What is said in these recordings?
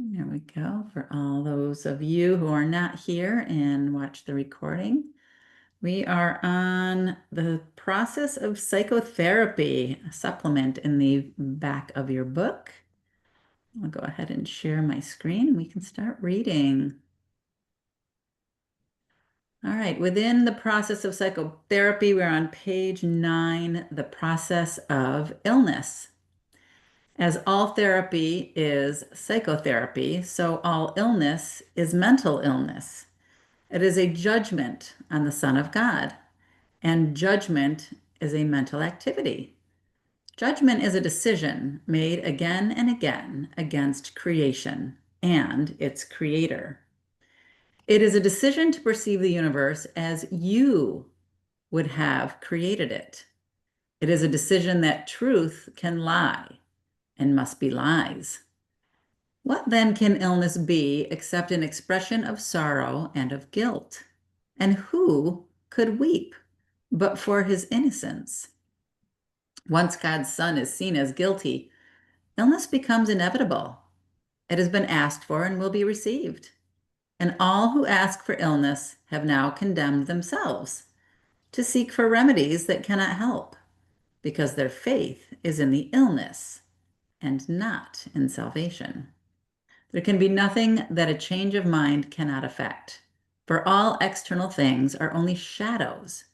There we go. For all those of you who are not here and watch the recording, we are on the Process of Psychotherapy, a supplement in the back of your book. I'll go ahead and share my screen and we can start reading. All right, within the Process of Psychotherapy, we're on page 9, the process of illness. As all therapy is psychotherapy, so all illness is mental illness. It is a judgment on the Son of God, and judgment is a mental activity. Judgment is a decision made again and again against creation and its creator. It is a decision to perceive the universe as you would have created it. It is a decision that truth can lie and must be lies. What then can illness be except an expression of sorrow and of guilt? And who could weep but for his innocence? Once God's Son is seen as guilty, illness becomes inevitable. It has been asked for and will be received. And all who ask for illness have now condemned themselves to seek for remedies that cannot help, because their faith is in the illness and not in salvation. There can be nothing that a change of mind cannot affect, for all external things are only shadows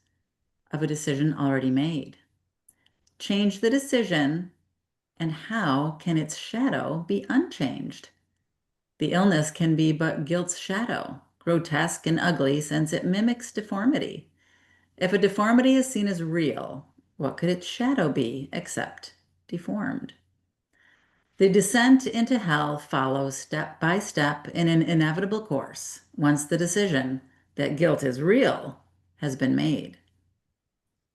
of a decision already made. Change the decision, and how can its shadow be unchanged? The illness can be but guilt's shadow, grotesque and ugly since it mimics deformity. If a deformity is seen as real, what could its shadow be except deformed? The descent into hell follows step by step in an inevitable course once the decision that guilt is real has been made.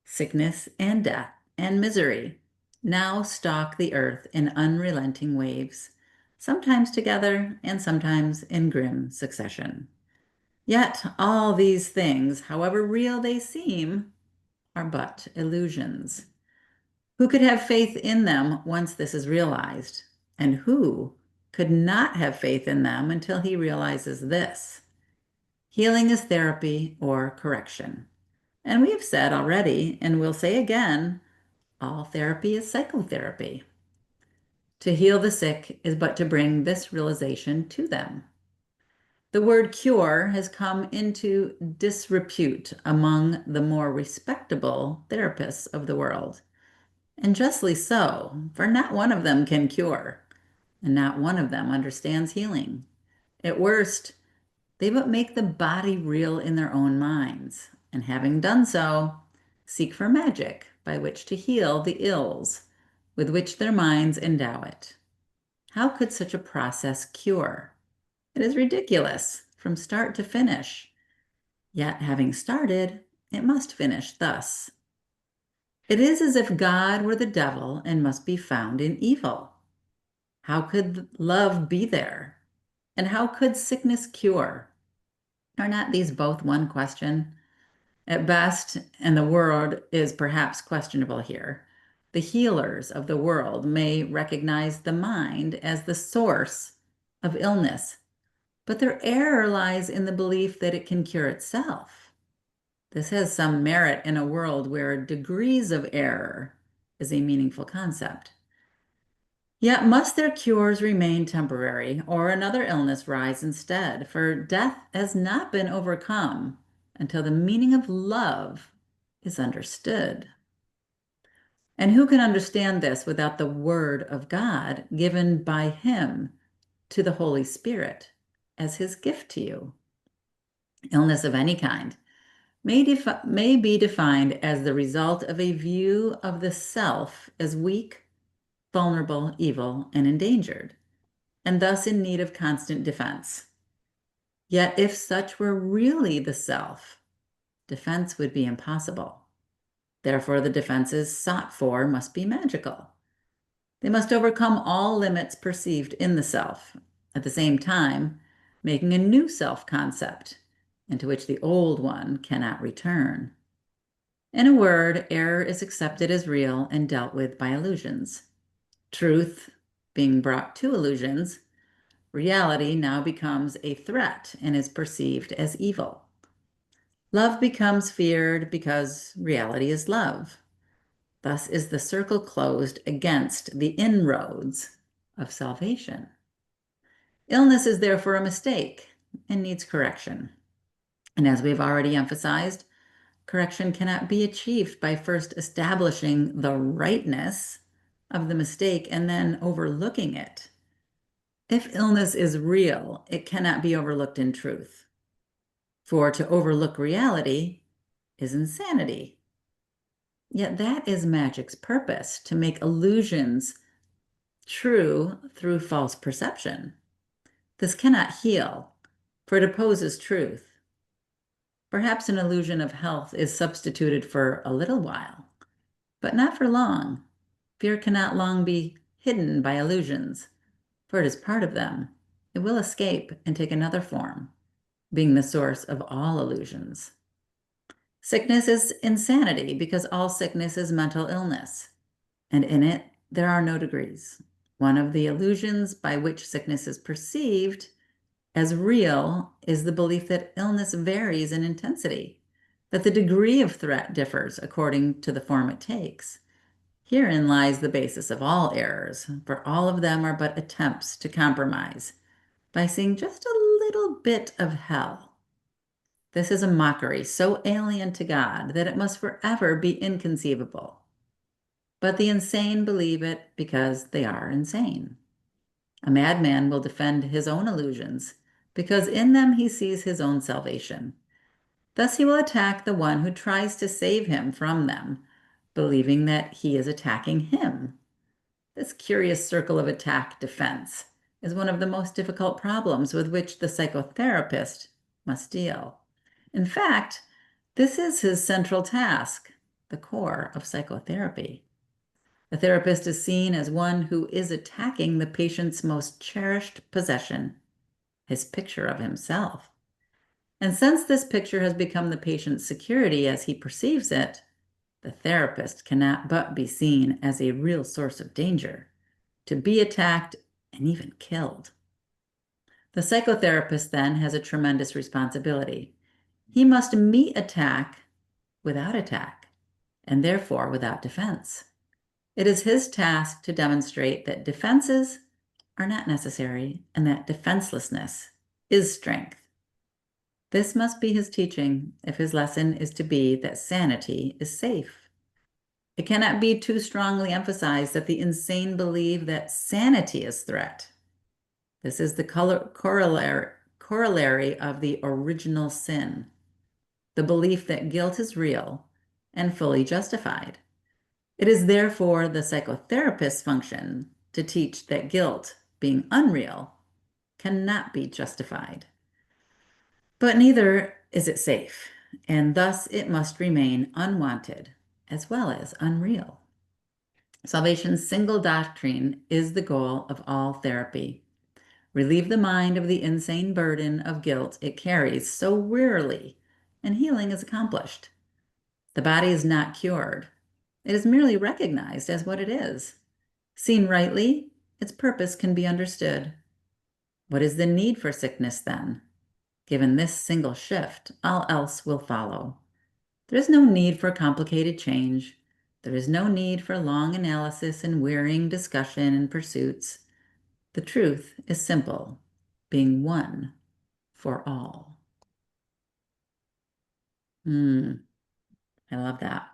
Sickness and death and misery now stalk the earth in unrelenting waves, sometimes together and sometimes in grim succession. Yet all these things, however real they seem, are but illusions. Who could have faith in them once this is realized? And who could not have faith in them until he realizes this? Healing is therapy or correction. And we have said already, and we'll say again, all therapy is psychotherapy. To heal the sick is but to bring this realization to them. The word cure has come into disrepute among the more respectable therapists of the world. And justly so, for not one of them can cure, and not one of them understands healing. At worst, they but make the body real in their own minds, and having done so, seek for magic by which to heal the ills with which their minds endow it. How could such a process cure? It is ridiculous from start to finish. Yet, having started, it must finish thus. It is as if God were the devil and must be found in evil. How could love be there? And how could sickness cure? Are not these both one question? At best, and the word is perhaps questionable here, the healers of the world may recognize the mind as the source of illness, but their error lies in the belief that it can cure itself. This has some merit in a world where degrees of error is a meaningful concept. Yet must their cures remain temporary, or another illness rise instead, for death has not been overcome until the meaning of love is understood. And who can understand this without the Word of God given by Him to the Holy Spirit as His gift to you? Illness of any kind may be defined as the result of a view of the self as weak, vulnerable, evil, and endangered, and thus in need of constant defense. Yet if such were really the self, defense would be impossible. Therefore, the defenses sought for must be magical. They must overcome all limits perceived in the self, at the same time making a new self-concept into which the old one cannot return. In a word, error is accepted as real and dealt with by illusions. Truth, being brought to illusions, reality now becomes a threat and is perceived as evil. Love becomes feared because reality is love. Thus is the circle closed against the inroads of salvation. Illness is therefore a mistake and needs correction. And as we've already emphasized, correction cannot be achieved by first establishing the rightness of the mistake and then overlooking it. If illness is real, it cannot be overlooked in truth. For to overlook reality is insanity. Yet that is magic's purpose, to make illusions true through false perception. This cannot heal, for it opposes truth. Perhaps an illusion of health is substituted for a little while, but not for long. Fear cannot long be hidden by illusions, for it is part of them. It will escape and take another form, being the source of all illusions. Sickness is insanity because all sickness is mental illness, and in it there are no degrees. One of the illusions by which sickness is perceived as real is the belief that illness varies in intensity, that the degree of threat differs according to the form it takes. Herein lies the basis of all errors, for all of them are but attempts to compromise by seeing just a little bit of hell. This is a mockery so alien to God that it must forever be inconceivable. But the insane believe it because they are insane. A madman will defend his own illusions because in them he sees his own salvation. Thus he will attack the one who tries to save him from them, believing that he is attacking him. This curious circle of attack defense is one of the most difficult problems with which the psychotherapist must deal. In fact, this is his central task, the core of psychotherapy. The therapist is seen as one who is attacking the patient's most cherished possession, his picture of himself. And since this picture has become the patient's security as he perceives it, the therapist cannot but be seen as a real source of danger, to be attacked and even killed. The psychotherapist then has a tremendous responsibility. He must meet attack without attack, and therefore without defense. It is his task to demonstrate that defenses are not necessary and that defenselessness is strength. This must be his teaching if his lesson is to be that sanity is safe. It cannot be too strongly emphasized that the insane believe that sanity is threat. This is the corollary of the original sin, the belief that guilt is real and fully justified. It is therefore the psychotherapist's function to teach that guilt, being unreal, cannot be justified. But neither is it safe, and thus it must remain unwanted as well as unreal. Salvation's single doctrine is the goal of all therapy. Relieve the mind of the insane burden of guilt it carries so wearily, and healing is accomplished. The body is not cured. It is merely recognized as what it is. Seen rightly, its purpose can be understood. What is the need for sickness then? Given this single shift, all else will follow. There is no need for complicated change. There is no need for long analysis and wearying discussion and pursuits. The truth is simple, being one for all. I love that.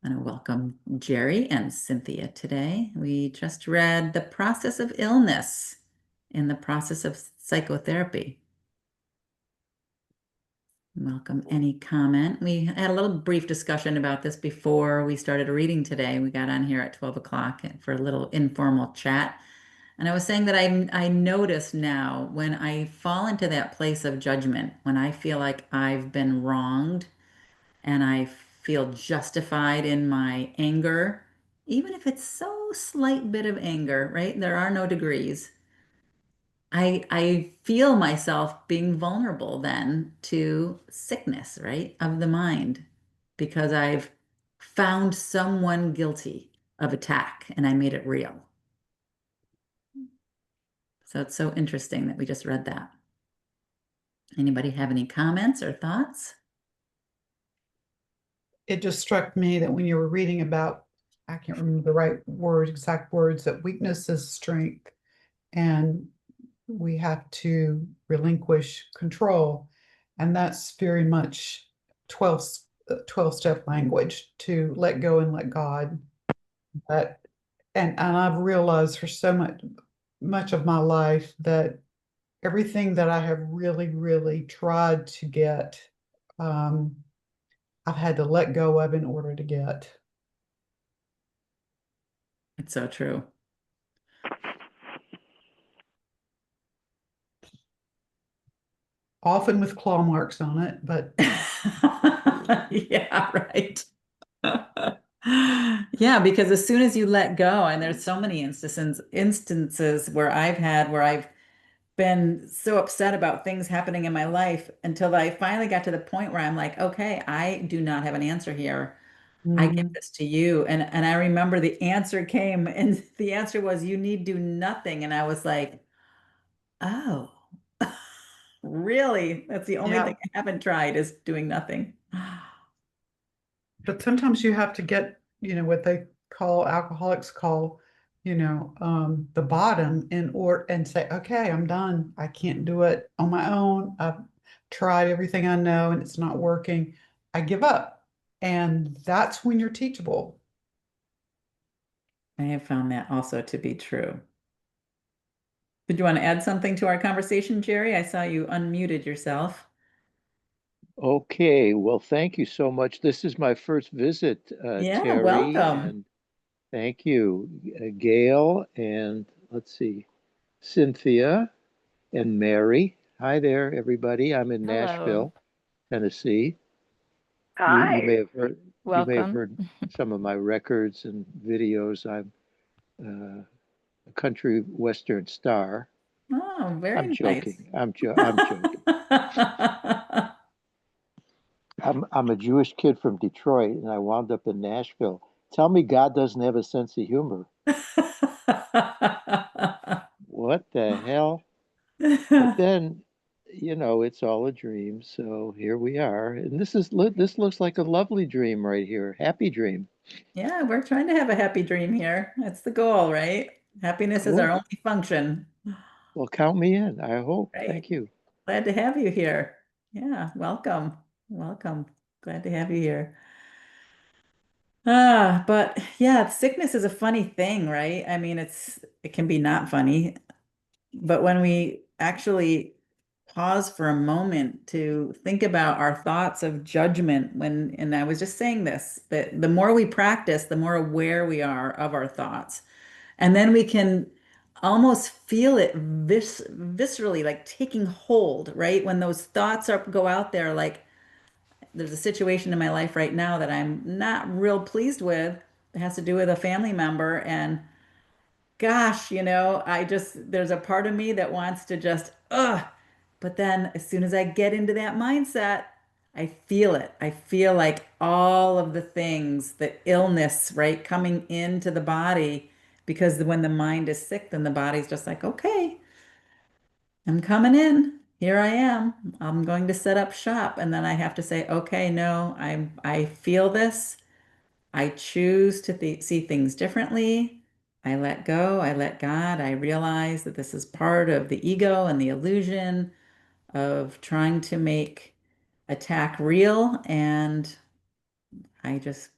I want to welcome Jerry and Cynthia today. We just read The Process of Illness in the Process of Psychotherapy. Welcome any comment. We had a little brief discussion about this before we started reading today. We got on here at 12 o'clock for a little informal chat. And I was saying that I notice now when I fall into that place of judgment, when I feel like I've been wronged and I feel justified in my anger, even if it's so slight bit of anger, right? There are no degrees. I feel myself being vulnerable then to sickness, right, of the mind, because I've found someone guilty of attack and I made it real. So it's so interesting that we just read that. Anybody have any comments or thoughts? It just struck me that when you were reading about, I can't remember the right word, exact words, that weakness is strength and we have to relinquish control. And that's very much 12-step language to let go and let God. But and I've realized for so much of my life that everything that I have really, really tried to get, um, I've had to let go of in order to get. It's so true. Often with claw marks on it, but Yeah, right. Yeah, because as soon as you let go, and there's so many instances where I've been so upset about things happening in my life until I finally got to the point where I'm like, okay, I do not have an answer here. I give mhm, this to you. And I remember the answer came, and the answer was you need do nothing. And I was like, oh, really? That's the only thing yeah. I haven't tried is doing nothing. But sometimes you have to get, what they call alcoholics call, the bottom in order and say, okay, I'm done. I can't do it on my own. I've tried everything I know and it's not working. I give up. And that's when you're teachable. I have found that also to be true. Did you want to add something to our conversation, Jerry? I saw you unmuted yourself. Okay, well, thank you so much. This is my first visit, Yeah, Terry, welcome. and thank you, Gail, and let's see, Cynthia and Mary. Hi there, everybody. I'm in Hello. Nashville, Tennessee. You may Hi. have heard Welcome. some of my records and videos. I'm a country western star. Oh, I'm very nice. joking. I'm joking. I'm a Jewish kid from Detroit, and I wound up in Nashville. Tell me God doesn't have a sense of humor. What the hell? But then, it's all a dream. So here we are, and this looks like a lovely dream right here. Happy dream. Yeah, we're trying to have a happy dream here. That's the goal, right? Happiness is our Cool. only function, Well, count me in. I hope. right? Thank you. Glad to have you here. Yeah, welcome. Welcome. Glad to have you here. But yeah, sickness is a funny thing, right? I mean, it can be not funny, but when we actually pause for a moment to think about our thoughts of judgment and I was just saying this, that the more we practice, the more aware we are of our thoughts. And then we can almost feel it viscerally, like taking hold, right? When those thoughts go out there, like there's a situation in my life right now that I'm not real pleased with. It has to do with a family member. And gosh, there's a part of me that wants to just, ugh. But then as soon as I get into that mindset, I feel it. I feel like all of the things, the illness, right, coming into the body, because when the mind is sick, then the body's just like, okay, I'm coming in. Here I am. I'm going to set up shop. And then I have to say, okay, no, I feel this. I choose to see things differently. I let go. I let God. I realize that this is part of the ego and the illusion of trying to make attack real. And I just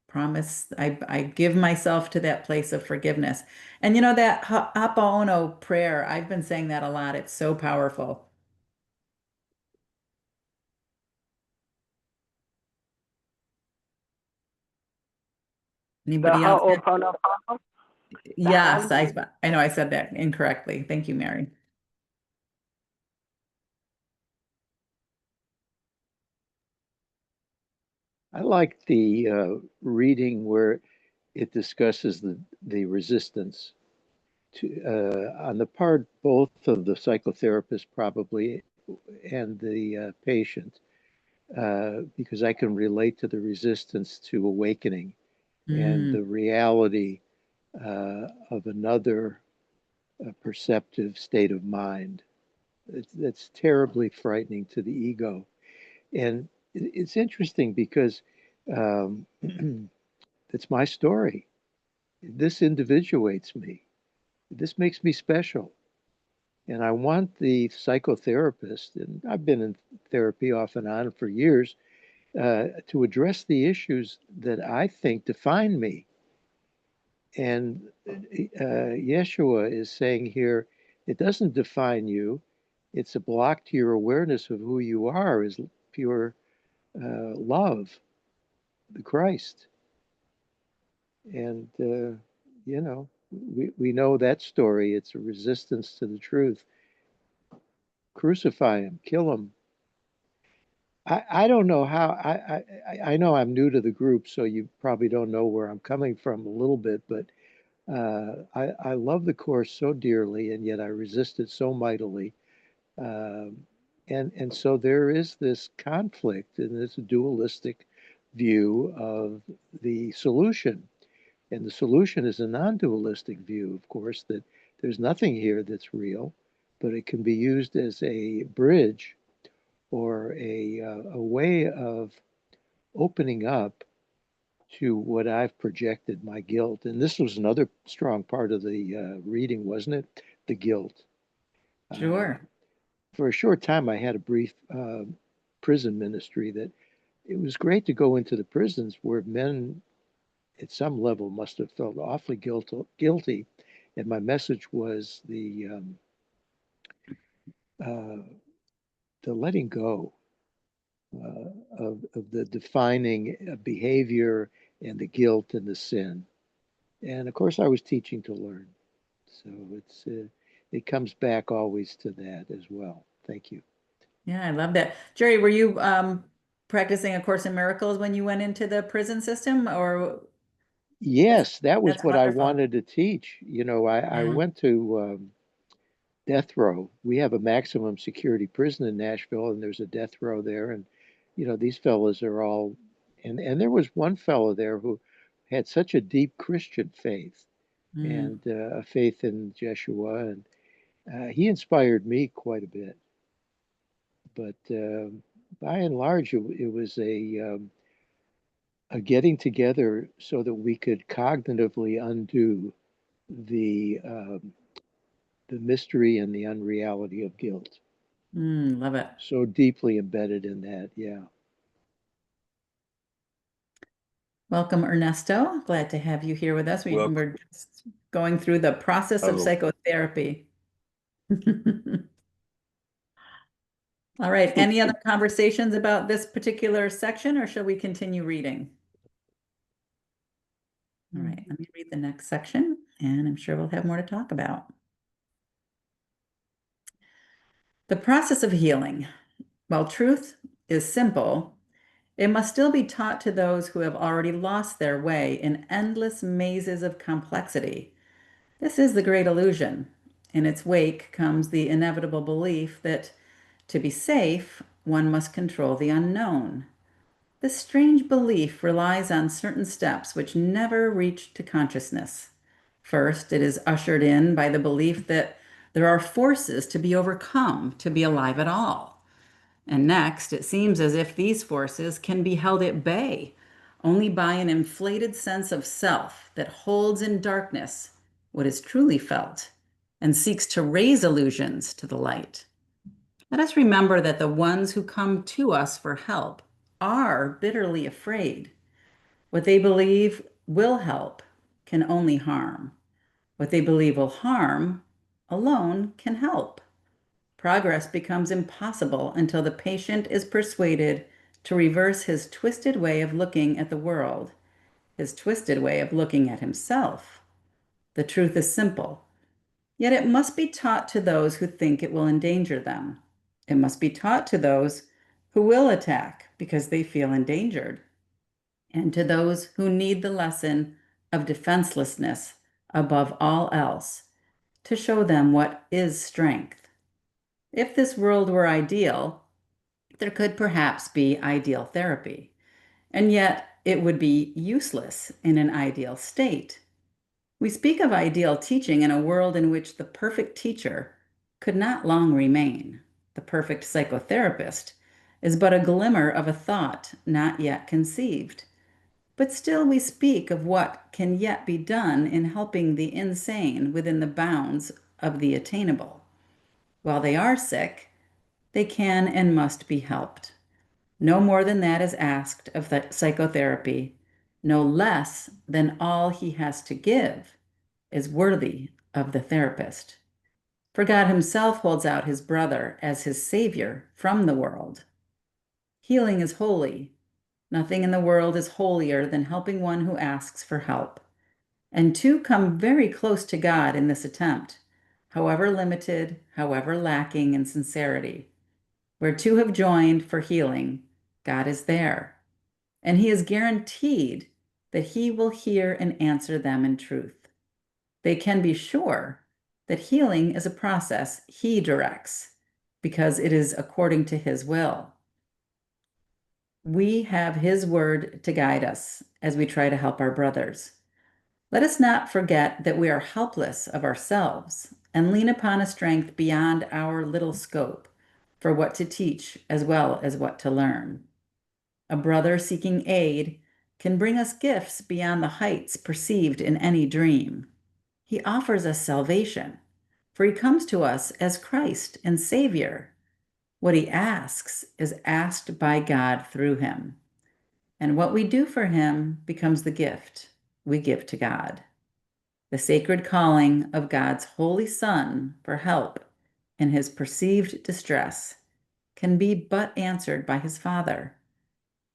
promise, I give myself to that place of forgiveness. And that Ha'apo'ono prayer, I've been saying that a lot. It's so powerful. The Anybody else? Ho'oponopono, that Yes, one. I know I said that incorrectly. Thank you, Mary. I like the reading where it discusses the resistance to on the part both of the psychotherapist probably and the patient, because I can relate to the resistance to awakening and Mm, the reality of another perceptive state of mind. That's terribly frightening to the ego. And it's interesting because um, it's my story. This individuates me. This makes me special. And I want the psychotherapist, and I've been in therapy off and on for years, to address the issues that I think define me. And Yeshua is saying here, it doesn't define you. It's a block to your awareness of who you are is pure love, the Christ. And, we know that story. It's a resistance to the truth. Crucify him, kill him. I don't know how, I know I'm new to the group, so you probably don't know where I'm coming from a little bit, but I love the Course so dearly, and yet I resist it so mightily. Um, and so there is this conflict and this dualistic view of the solution. And the solution is a non-dualistic view, of course, that there's nothing here that's real, but it can be used as a bridge or a way of opening up to what I've projected, my guilt. And this was another strong part of the reading, wasn't it? The guilt. Uh, Sure. for a short time, I had a brief prison ministry that it was great to go into the prisons where men at some level must have felt awfully guilty. And my message was uh, the letting go of the defining behavior and the guilt and the sin. And of course, I was teaching to learn. So it comes back always to that as well. Thank you. Yeah, I love that. Jerry, were you practicing A Course in Miracles when you went into the prison system, or Yes, that was that's what I wonderful. wanted to teach. I Yeah. went to death row. We have a maximum security prison in Nashville, and there's a death row there. And these fellows are all, and there was one fellow there who had such a deep Christian faith Mm. and a faith in Jeshua, and he inspired me quite a bit. But by and large, it was a getting together so that we could cognitively undo the mystery and the unreality of guilt. Love it. So deeply embedded in that, yeah. Welcome, Ernesto. Glad to have you here with us. Welcome. We're just going through the process of Hello. psychotherapy. All right. Any other conversations about this particular section, or shall we continue reading? All right. Let me read the next section, and I'm sure we'll have more to talk about. The process of healing. While truth is simple, it must still be taught to those who have already lost their way in endless mazes of complexity. This is the great illusion. In its wake comes the inevitable belief that to be safe, one must control the unknown. This strange belief relies on certain steps which never reach to consciousness. First, it is ushered in by the belief that there are forces to be overcome to be alive at all. And next, it seems as if these forces can be held at bay only by an inflated sense of self that holds in darkness what is truly felt and seeks to raise illusions to the light. Let us remember that the ones who come to us for help are bitterly afraid. What they believe will help can only harm. What they believe will harm alone can help. Progress becomes impossible until the patient is persuaded to reverse his twisted way of looking at the world, his twisted way of looking at himself. The truth is simple, yet it must be taught to those who think it will endanger them. It must be taught to those who will attack because they feel endangered, and to those who need the lesson of defenselessness above all else to show them what is strength. If this world were ideal, there could perhaps be ideal therapy, and yet it would be useless in an ideal state. We speak of ideal teaching in a world in which the perfect teacher could not long remain. The perfect psychotherapist is but a glimmer of a thought not yet conceived. But still, we speak of what can yet be done in helping the insane within the bounds of the attainable. While they are sick, they can and must be helped. No more than that is asked of psychotherapy, no less than all he has to give is worthy of the therapist. For God himself holds out his brother as his savior from the world. Healing is holy. Nothing in the world is holier than helping one who asks for help. And two come very close to God in this attempt, however limited, however lacking in sincerity. Where two have joined for healing, God is there. And he is guaranteed that he will hear and answer them in truth. They can be sure that healing is a process he directs because it is according to his will. We have his word to guide us as we try to help our brothers. Let us not forget that we are helpless of ourselves and lean upon a strength beyond our little scope for what to teach as well as what to learn. A brother seeking aid can bring us gifts beyond the heights perceived in any dream. He offers us salvation, for he comes to us as Christ and Savior. What he asks is asked by God through him, and what we do for him becomes the gift we give to God. The sacred calling of God's Holy Son for help in his perceived distress can be but answered by his Father.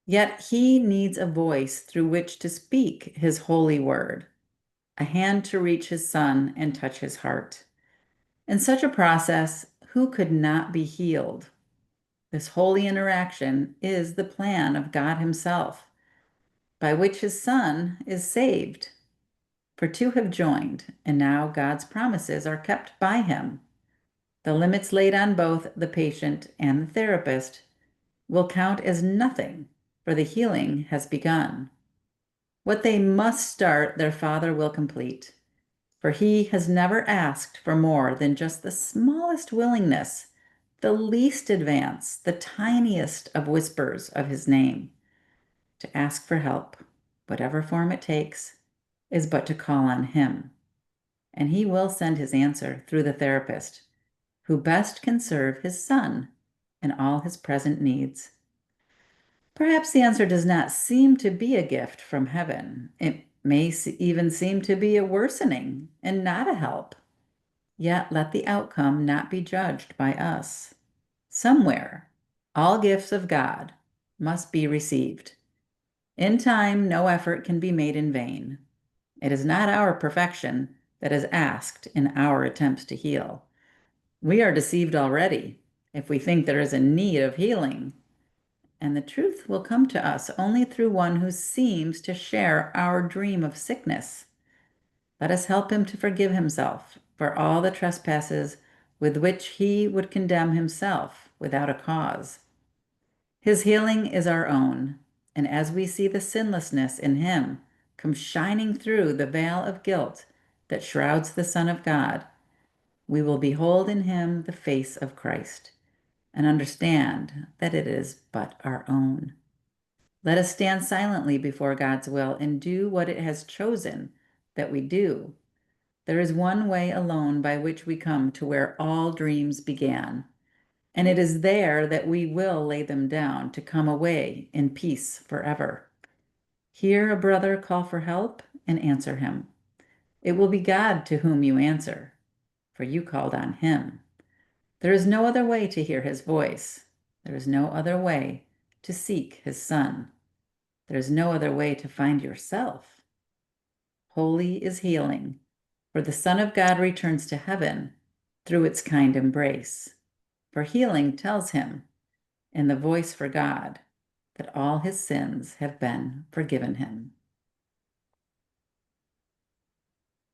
Yet he needs a voice through which to speak his holy word, a hand to reach his Son and touch his heart. In such a process, who could not be healed? This holy interaction is the plan of God himself, by which his Son is saved. For two have joined, and now God's promises are kept by him. The limits laid on both the patient and the therapist will count as nothing, for the healing has begun. What they must start, their Father will complete, for he has never asked for more than just the smallest willingness, the least advance, the tiniest of whispers of his name. To ask for help, whatever form it takes, is but to call on him, and he will send his answer through the therapist, who best can serve his Son in all his present needs. Perhaps the answer does not seem to be a gift from heaven. It may even seem to be a worsening and not a help. Yet let the outcome not be judged by us. Somewhere, all gifts of God must be received. In time, no effort can be made in vain. It is not our perfection that is asked in our attempts to heal. We are deceived already if we think there is a need of healing, and the truth will come to us only through one who seems to share our dream of sickness. Let us help him to forgive himself for all the trespasses with which he would condemn himself without a cause. His healing is our own, and as we see the sinlessness in him come shining through the veil of guilt that shrouds the Son of God, we will behold in him the face of Christ and understand that it is but our own. Let us stand silently before God's will and do what it has chosen that we do. There is one way alone by which we come to where all dreams began, and it is there that we will lay them down to come away in peace forever. Hear a brother call for help and answer him. It will be God to whom you answer, for you called on him. There is no other way to hear his voice. There is no other way to seek his Son. There is no other way to find yourself. Holy is healing, for the Son of God returns to heaven through its kind embrace. For healing tells him, in the voice for God, that all his sins have been forgiven him.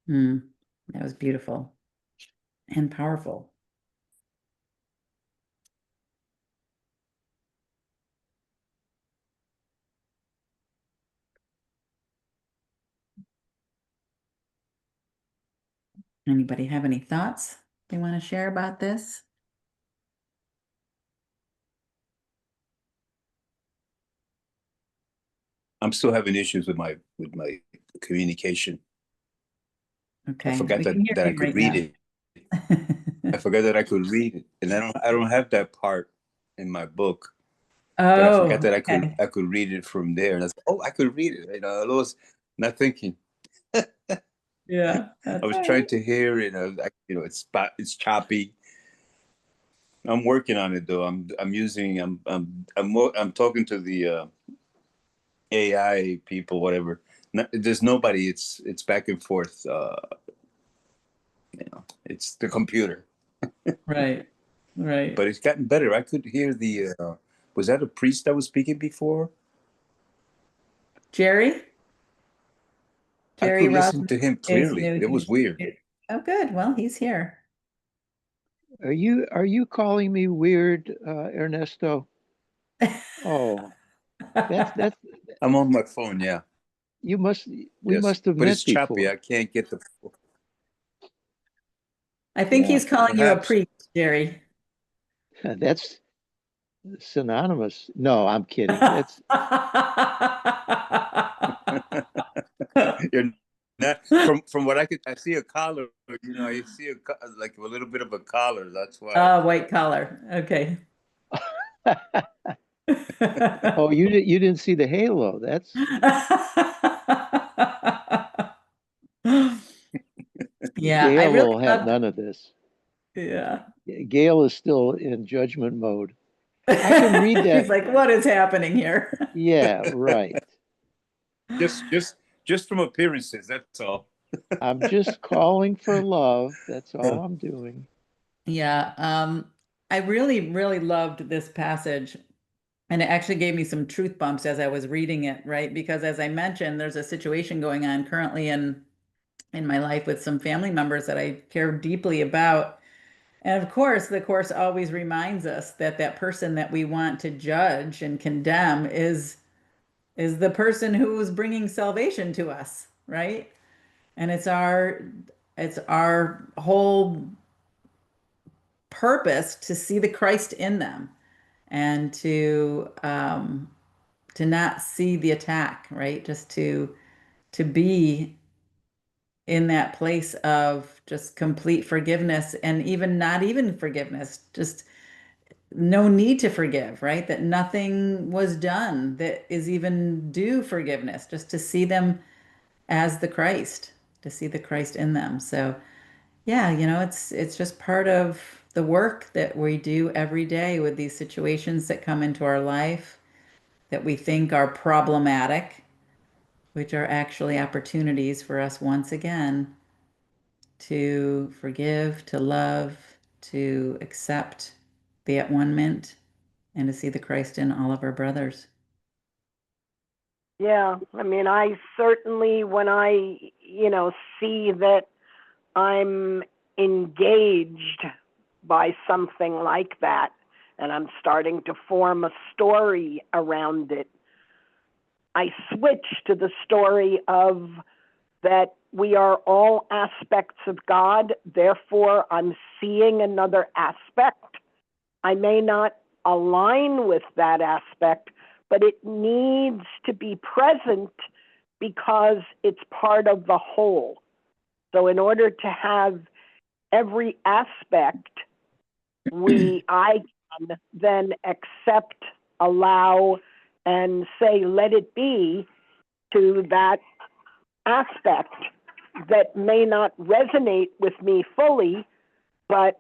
That was beautiful and powerful. Anybody have any thoughts they want to share about this? I'm still having issues with my communication. I Okay, forgot we can hear that I you could right read now. it. I forgot that I could read it, and I don't have that part in my book. But I forgot Oh, that okay. I could read it from there. And I was, oh, I could read it. You know, I was not thinking. Yeah, I that's was all trying right. to hear it. You know, it's choppy. I'm working on it though. I'm talking to the AI people, whatever. There's nobody. It's back and forth. You know, it's the computer. Right, right. But it's gotten better. I could hear the. Was that a priest that was speaking before? Jerry? I Jerry could listen Rosen to him is clearly. new. It was weird. Oh, good. Well, he's here. Are you calling me weird, Ernesto? Oh, that's I'm on my phone. Yeah. you must we Yes. must have But it's met choppy. before. I can't get the. I think Yeah, he's calling you a Perhaps. priest, Jerry. that's synonymous. No, I'm kidding. That's You're not from what I see a collar. You know, I see like a little bit of a collar. That's why. White collar. Okay. oh, you didn't see the halo. That's Yeah, I Gail really will have love. none of this. Yeah. Gail is still in judgment mode. I can read She's that. like, what is happening here? Yeah, right. Just just just from appearances. That's all. I'm just calling for love. That's all I'm doing. Yeah, I really, really loved this passage. And it actually gave me some truth bumps as I was reading it, right? Because as I mentioned, there's a situation going on currently in my life with some family members that I care deeply about. And of course, the course always reminds us that that person that we want to judge and condemn is the person who is bringing salvation to us, right? And it's our whole purpose to see the Christ in them and to not see the attack, right? Just to be in that place of just complete forgiveness and even not even forgiveness, just no need to forgive, right? That nothing was done that is even due forgiveness, just to see them as the Christ, to see the Christ in them. So, yeah, it's just part of the work that we do every day with these situations that come into our life that we think are problematic, which are actually opportunities for us once again to forgive, to love, to accept the at one mint, and to see the Christ in all of our brothers. Yeah, I mean, I certainly, when I, see that I'm engaged by something like that, and I'm starting to form a story around it, I switch to the story of that we are all aspects of God, therefore I'm seeing another aspect. I may not align with that aspect, but it needs to be present because it's part of the whole. So in order to have every aspect, I can then accept, allow, and say, let it be to that aspect that may not resonate with me fully, but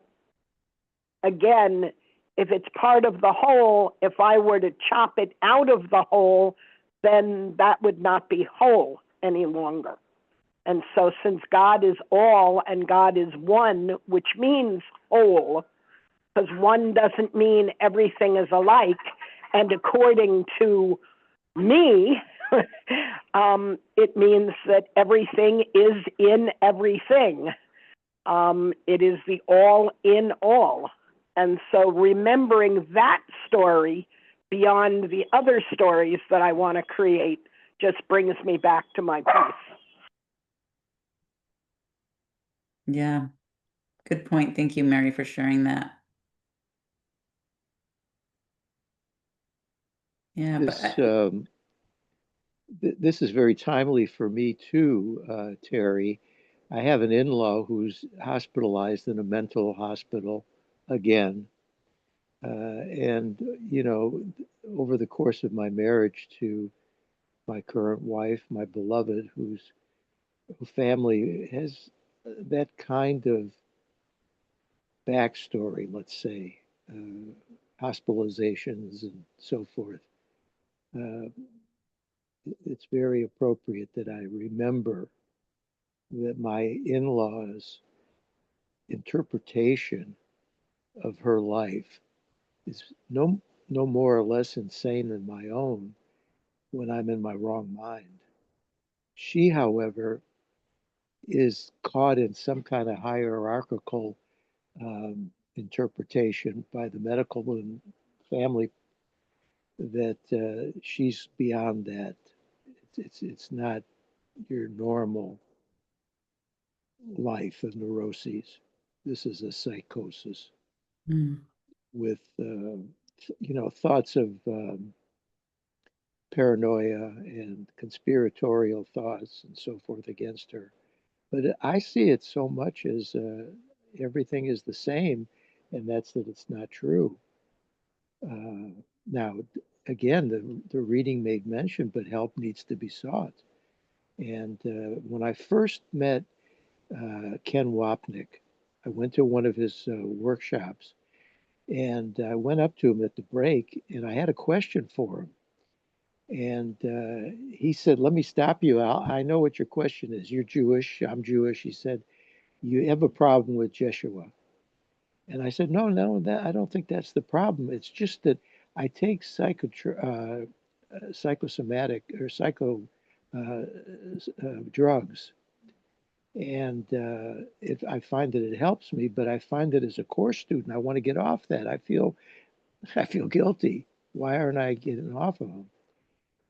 again, if it's part of the whole, if I were to chop it out of the whole, then that would not be whole any longer. And so since God is all and God is one, which means whole, because one doesn't mean everything is alike, and according to me, it means that everything is in everything. It is the all in all. And so remembering that story beyond the other stories that I want to create just brings me back to my peace. Yeah, good point. Thank you, Mary, for sharing that. Yeah, but This this is very timely for me too, Terry. I have an in-law who's hospitalized in a mental hospital again. And, you know, over the course of my marriage to my current wife, my beloved, whose family has that kind of backstory, let's say, hospitalizations and so forth. Uh, it's very appropriate that I remember that my in-laws' interpretation of her life is no more or less insane than my own when I'm in my wrong mind. She, however, is caught in some kind of hierarchical interpretation by the medical and family that she's beyond that. It's not your normal life of neuroses. This is a psychosis mm, with, you know, thoughts of paranoia and conspiratorial thoughts and so forth against her. But I see it so much as everything is the same, and that's that it's not true. Now, again, the reading made mention, but help needs to be sought. And when I first met Ken Wapnick, I went to one of his workshops, and I went up to him at the break, and I had a question for him. And he said, "Let me stop you, Al. I know what your question is. You're Jewish. I'm Jewish." He said, "You have a problem with Jeshua." And I said, "No, that I don't think that's the problem. It's just that I take psychosomatic or psycho uh, drugs, and I find that it helps me. But I find that as a course student, I want to get off that. I feel guilty. Why aren't I getting off of them?"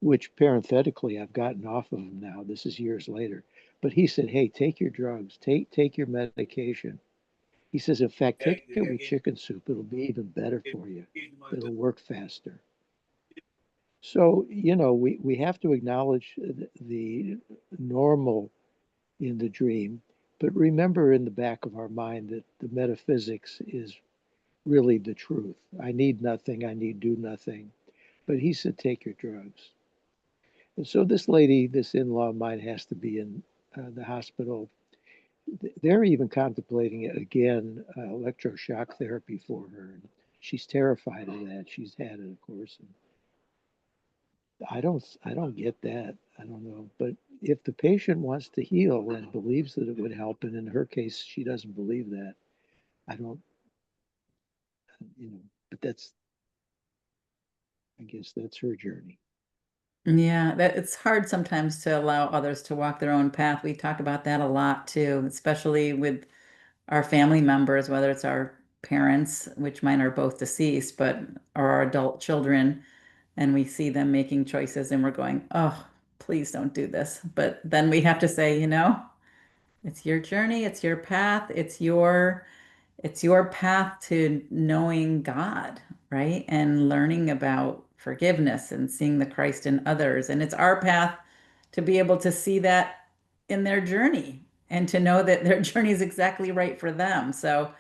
Which parenthetically, I've gotten off of them now. This is years later. But he said, "Hey, take your drugs, take your medication." He says, "In fact, take it with chicken soup. It'll be even better for you. It'll work faster." So, you know, we have to acknowledge the normal in the dream, but remember in the back of our mind that the metaphysics is really the truth. I need nothing, I need do nothing. But he said, take your drugs. And so this lady, this in-law of mine, has to be in the hospital. They're even contemplating again electroshock therapy for her. And she's terrified of that. She's had it, of course. And I don't get that. I don't know. But if the patient wants to heal and believes that it would help, and in her case, she doesn't believe that, I don't, you know, but I guess that's her journey. yeah, that it's hard sometimes to allow others to walk their own path. We talk about that a lot too, especially with our family members, whether it's our parents, which mine are both deceased, but or our adult children, and we see them making choices and we're going, oh, please don't do this. But then we have to say, you know, it's your journey, it's your path, it's your path to knowing God, right? And learning about forgiveness and seeing the Christ in others. And it's our path to be able to see that in their journey and to know that their journey is exactly right for them. So,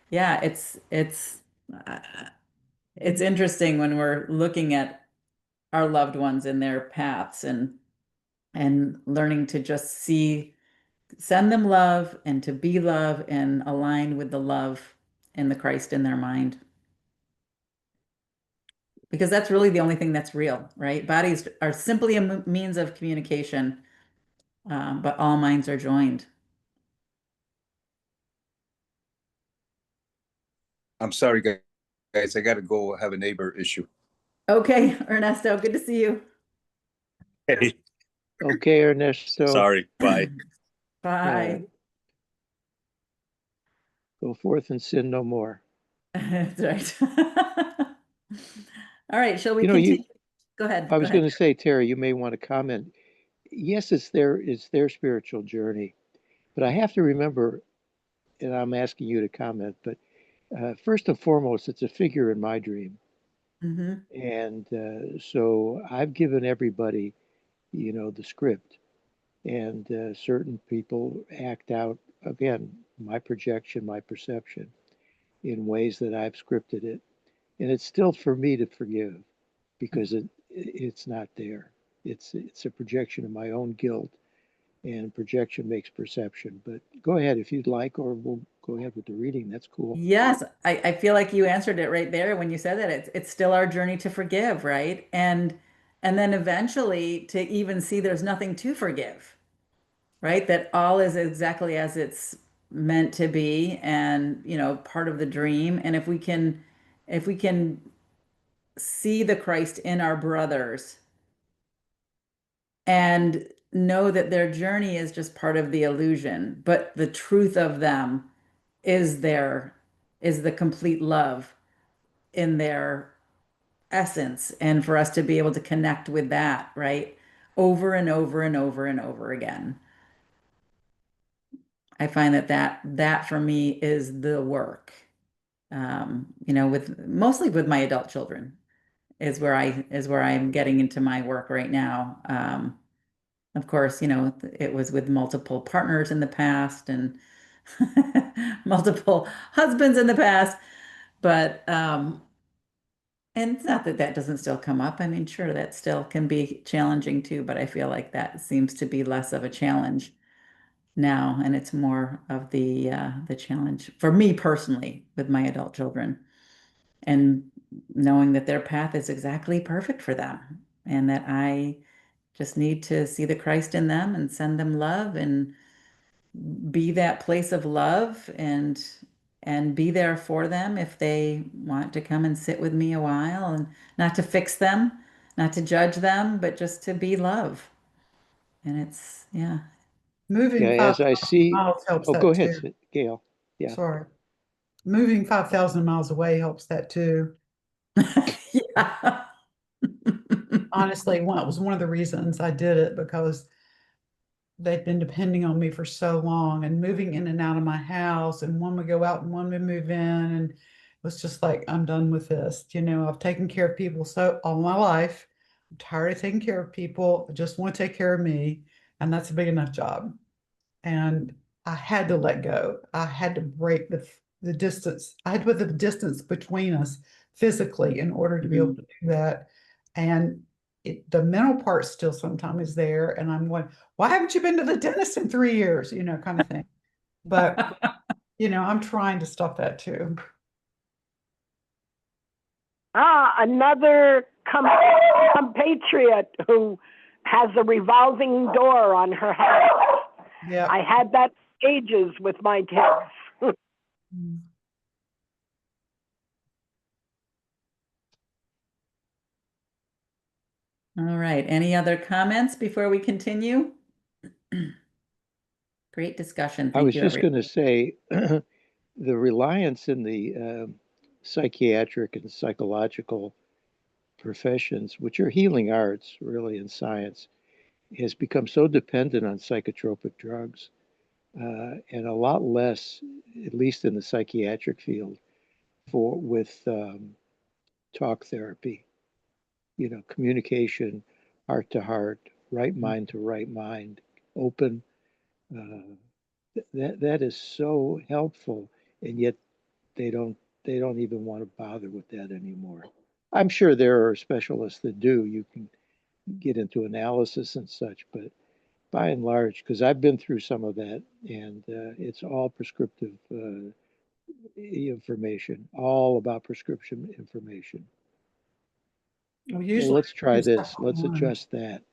yeah, uh, it's interesting when we're looking at our loved ones in their paths and learning to just see send them love and to be love and align with the love and the Christ in their mind. Because that's really the only thing that's real, right? Bodies are simply a means of communication, but all minds are joined. I'm sorry, guys. I got to go have a neighbor issue. Okay, Ernesto, good to see you. Hey, Okay, Ernesto, sorry. Bye. uh, Bye. go forth and sin no more. That's right. All right, shall we You know, continue? Go ahead. I Go was going ahead. to say, Terry, you may want to comment. Yes, it's their spiritual journey, but I have to remember and I'm asking you to comment, but first and foremost, it's a figure in my dream. Mm-hmm. And so I've given everybody, the script, and certain people act out, again, my projection, my perception, in ways that I've scripted it. And it's still for me to forgive because it's not there. It's a projection of my own guilt, and projection makes perception. But go ahead if you'd like, or we'll go ahead with the reading. That's cool. Yes, I feel like you answered it right there when you said that. It's still our journey to forgive, right? And then eventually to even see there's nothing to forgive, right? That all is exactly as it's meant to be and, part of the dream. And if we can see the Christ in our brothers and know that their journey is just part of the illusion, but the truth of them is the complete love in their essence, and for us to be able to connect with that, right? Over and over and over and over again. I find that for me is the work. With mostly with my adult children is where I'm getting into my work right now. Of course, it was with multiple partners in the past and multiple husbands in the past, but and it's not that that doesn't still come up. I mean, sure, that still can be challenging too, but I feel like that seems to be less of a challenge now, and it's more of the challenge for me personally with my adult children, and knowing that their path is exactly perfect for them, and that I just need to see the Christ in them and send them love and be that place of love and be there for them if they want to come and sit with me a while, and not to fix them, not to judge them, but just to be love. And it's, yeah. Yeah, Moving as I 5,000 see, miles helps oh, go that ahead, too. Gail. Yeah. Sorry. Moving 5,000 miles away helps that too. Yeah. Honestly, it was one of the reasons I did it, because they've been depending on me for so long, and moving in and out of my house, and one would go out and one would move in, and it was just like, I'm done with this. I've taken care of people so all my life. I'm tired of taking care of people. I just want to take care of me, and that's a big enough job. And I had to let go. I had to break the distance. I had to put the distance between us physically in order to be able to do that. And the mental part still sometimes is there. And I'm going, why haven't you been to the dentist in 3 years? Kind of thing. But, I'm trying to stop that too. Another compatriot who has a revolving door on her house. Yeah. I had that for ages with my kids. All right. Any other comments before we continue? Great discussion. I Thank was you, just everyone. going to say the reliance in the psychiatric and psychological professions, which are healing arts, really, in science, has become so dependent on psychotropic drugs, and a lot less, at least in the psychiatric field, with talk therapy, communication, heart to heart, right mind to right mind, open. Uh, that is so helpful, and yet they don't they don't even want to bother with that anymore. I'm sure there are specialists that do. You can get into analysis and such, but by and large, because I've been through some of that, and it's all prescriptive information, all about prescription information. Well, Well, usually let's try two this. separate Let's ones. adjust that.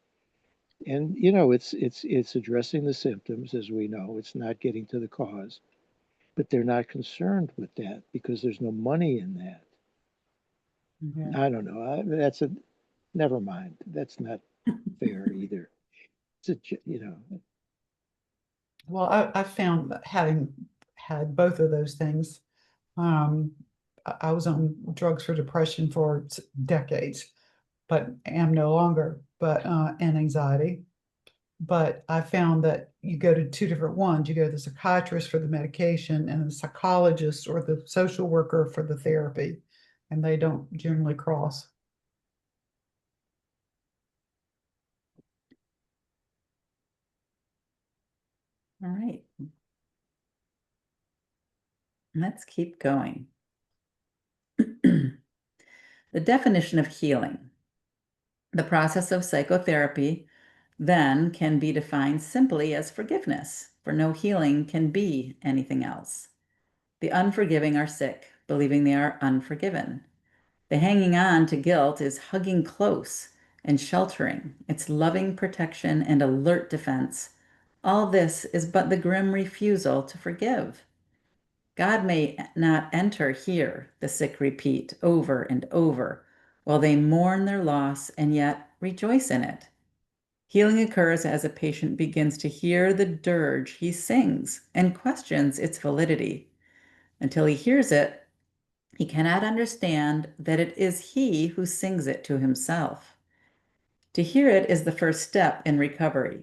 And it's addressing the symptoms, as we know. It's not getting to the cause, but they're not concerned with that because there's no money in that. Yeah. I don't know. That's a never mind. That's not fair either. It's Well, I found that having had both of those things, I was on drugs for depression for decades, but am no longer, but and anxiety. But I found that, you go to two different ones. You go to the psychiatrist for the medication and the psychologist or the social worker for the therapy, and they don't generally cross. All right. Let's keep going. The definition of healing. The process of psychotherapy then can be defined simply as forgiveness, for no healing can be anything else. The unforgiving are sick, believing they are unforgiven. The hanging on to guilt is hugging close and sheltering, its loving protection and alert defense. All this is but the grim refusal to forgive. God may not enter here, the sick repeat over and over, while they mourn their loss and yet rejoice in it. Healing occurs as a patient begins to hear the dirge he sings and questions its validity. Until he hears it, he cannot understand that it is he who sings it to himself. To hear it is the first step in recovery.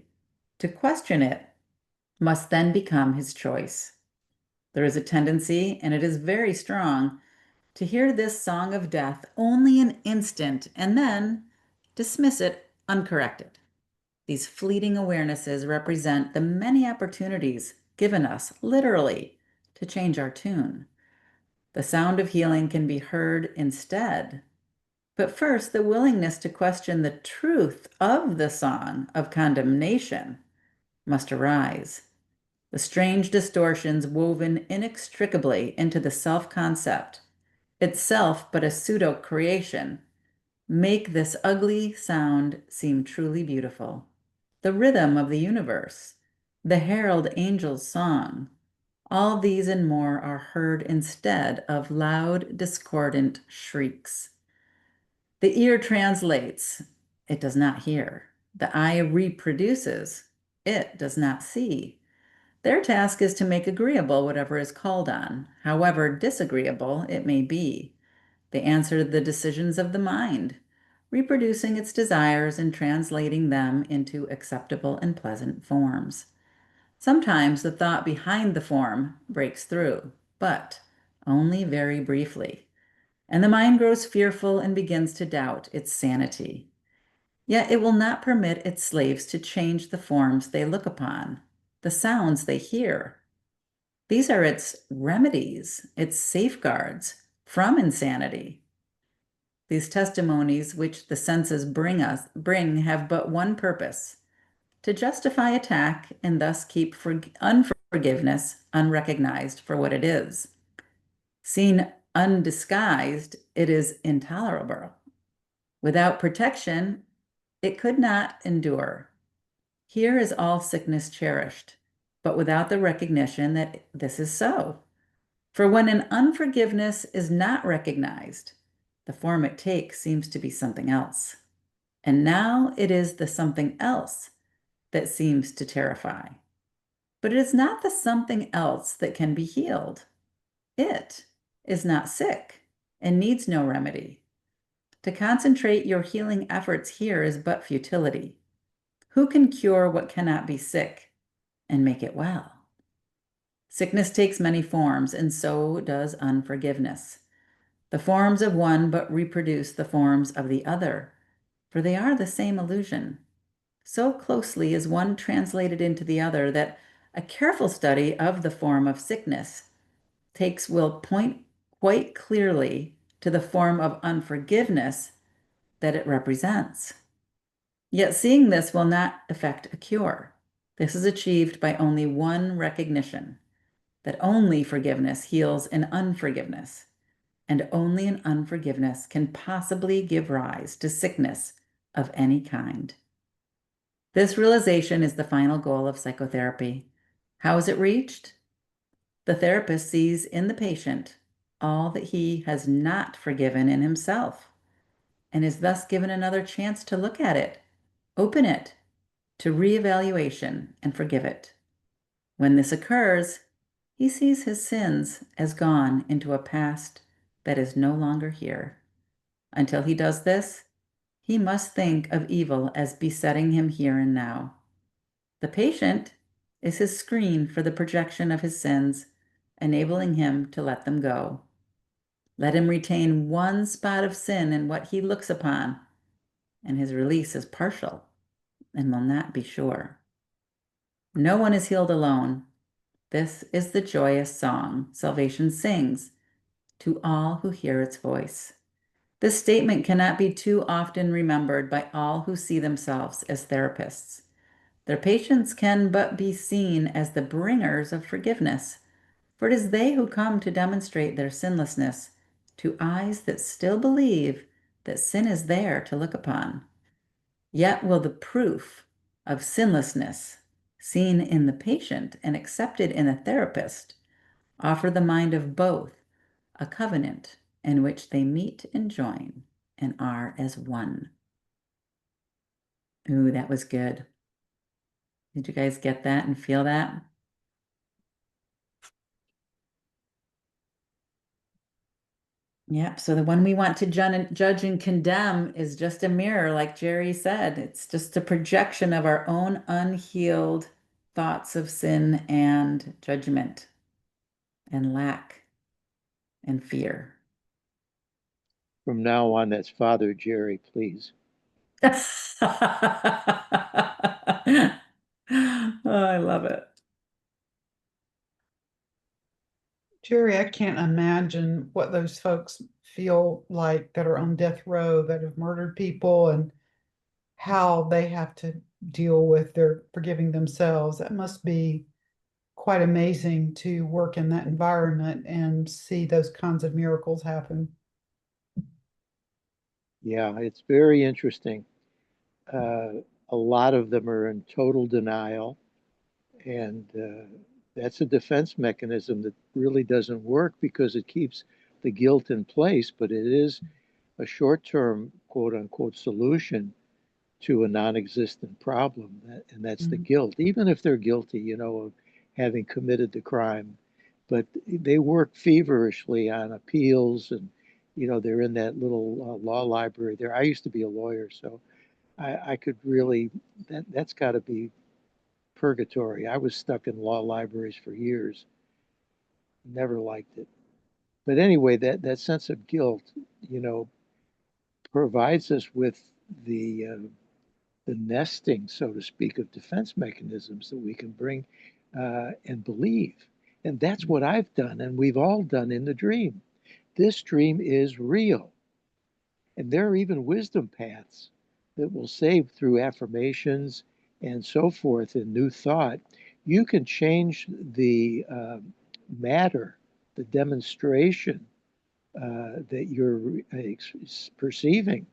To question it must then become his choice. There is a tendency, and it is very strong, to hear this song of death only an instant and then dismiss it uncorrected. These fleeting awarenesses represent the many opportunities given us, literally, to change our tune. The sound of healing can be heard instead. But first, the willingness to question the truth of the song of condemnation must arise. The strange distortions woven inextricably into the self-concept, itself but a pseudo-creation, make this ugly sound seem truly beautiful. The rhythm of the universe, the herald angel's song, all these and more are heard instead of loud, discordant shrieks. The ear translates, it does not hear. The eye reproduces, it does not see. Their task is to make agreeable whatever is called on, however disagreeable it may be. They answer the decisions of the mind, reproducing its desires and translating them into acceptable and pleasant forms. Sometimes the thought behind the form breaks through, but only very briefly, and the mind grows fearful and begins to doubt its sanity. Yet it will not permit its slaves to change the forms they look upon, the sounds they hear. These are its remedies, its safeguards from insanity. These testimonies which the senses bring have but one purpose: to justify attack and thus keep unforgiveness unrecognized for what it is. Seen undisguised, it is intolerable. Without protection, it could not endure. Here is all sickness cherished, but without the recognition that this is so. For when an unforgiveness is not recognized, the form it takes seems to be something else. And now it is the something else that seems to terrify. But it is not the something else that can be healed. It is not sick and needs no remedy. To concentrate your healing efforts here is but futility. Who can cure what cannot be sick and make it well? Sickness takes many forms, and so does unforgiveness. The forms of one but reproduce the forms of the other, for they are the same illusion. So closely is one translated into the other that a careful study of the form of sickness will point quite clearly to the form of unforgiveness that it represents. Yet seeing this will not effect a cure. This is achieved by only one recognition, that only forgiveness heals an unforgiveness, and only an unforgiveness can possibly give rise to sickness of any kind. This realization is the final goal of psychotherapy. How is it reached? The therapist sees in the patient all that he has not forgiven in himself, and is thus given another chance to look at it, open it to reevaluation, and forgive it. When this occurs, he sees his sins as gone into a past that is no longer here. Until he does this, he must think of evil as besetting him here and now. The patient is his screen for the projection of his sins, enabling him to let them go. Let him retain one spot of sin in what he looks upon, and his release is partial and will not be sure. No one is healed alone. This is the joyous song salvation sings to all who hear its voice. This statement cannot be too often remembered by all who see themselves as therapists. Their patients can but be seen as the bringers of forgiveness, for it is they who come to demonstrate their sinlessness to eyes that still believe that sin is there to look upon. Yet will the proof of sinlessness, seen in the patient and accepted in a therapist, offer the mind of both a covenant in which they meet and join and are as one. Ooh, that was good. Did you guys get that and feel that? Yep. So the one we want to judge and condemn is just a mirror, like Jerry said. It's just a projection of our own unhealed thoughts of sin and judgment and lack and fear. From now on, that's Father Jerry, please. Oh, I love it. Jerry, I can't imagine what those folks feel like that are on death row that have murdered people and how they have to deal with their forgiving themselves. That must be quite amazing to work in that environment and see those kinds of miracles happen. Yeah, it's very interesting. A lot of them are in total denial, and that's a defense mechanism that really doesn't work because it keeps the guilt in place, but it is a short-term, quote unquote, solution to a non-existent problem, and that's the Mhm. guilt, even if they're guilty, of having committed the crime. But they work feverishly on appeals, and they're in that little law library there. I used to be a lawyer, so I could really that's got to be purgatory. I was stuck in law libraries for years. Never liked it. But anyway, that sense of guilt, you know, provides us with the nesting, so to speak, of defense mechanisms that we can bring and believe. And that's what I've done, and we've all done in the dream. This dream is real. And there are even wisdom paths that will say through affirmations and so forth in new thought, you can change the matter, the demonstration that you're perceiving